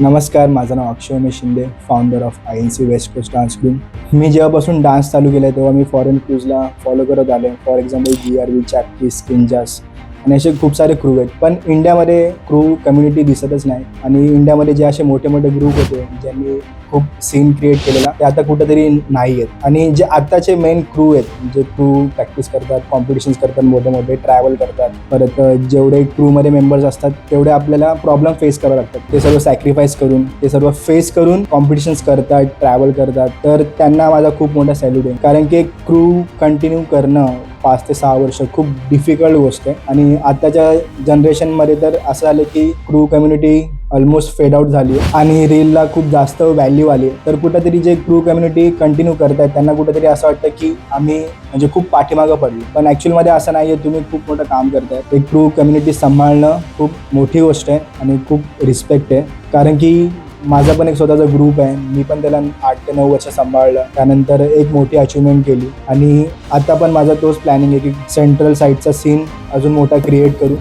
नमस्कार, माझं नाव Akshay Umesh Shinde, founder of INC west coast dance crew. मी जेव्हापासून डान्स चालू केला तेव्हा मी फॉरेन क्रूजला फॉलो करत आलो. फॉर एक्झाम्पल GRV, चॅक्टिस, किंजास आणि असे खूप सारे क्रू आहेत. पण इंडियामध्ये क्रू कम्युनिटी दिसतच नाही आणि इंडियामध्ये जे असे मोठे मोठे ग्रुप होते ज्यांनी खूप सीन क्रिएट केलेला ते आता कुठेतरी नाही आहेत. आणि जे आत्ताचे मेन क्रू आहेत, जे क्रू प्रॅक्टिस करतात, कॉम्पिटिशन्स करतात, मोठे मोठे ट्रॅव्हल करतात, परत जेवढे क्रूमध्ये मेंबर्स असतात तेवढे आपल्याला प्रॉब्लेम फेस करावे लागतात. ते सर्व सॅक्रिफाईस करून, ते सर्व फेस करून कॉम्पिटिशन्स करतात, ट्रॅव्हल करतात. तर त्यांना माझा खूप मोठा सॅल्यूट आहे. कारण की क्रू कंटिन्यू करणं 5 ते 6 वर्ष खूप डिफिकल्ट गोष्ट आहे. आणि आताच्या जनरेशनमध्ये तर असं झालं की क्रू कम्युनिटी ऑलमोस्ट फेड आउट झाली आहे आणि रीलला खूप जास्त व्हॅल्यू आली आहे. तर कुठेतरी जे क्रू कम्युनिटी कंटिन्यू करतात त्यांना कुठेतरी असं वाटतं की आम्ही म्हणजे खूप पाठीमागं पडलो. पण ॲक्च्युअलमध्ये असं नाही आहे. तुम्ही खूप मोठं काम करताय. एक क्रू कम्युनिटी सांभाळणं खूप मोठी गोष्ट आहे आणि खूप रिस्पेक्ट आहे. कारण की माझा पण एक स्वतःचा ग्रुप आहे. मी पण त्याला 8 ते 9 वर्ष सांभाळलं. त्यानंतर एक मोठी अचिव्हमेंट केली आणि आता पण माझा तोच प्लॅनिंग आहे की सेंट्रल साईडचा सीन अजून मोठा क्रिएट करू.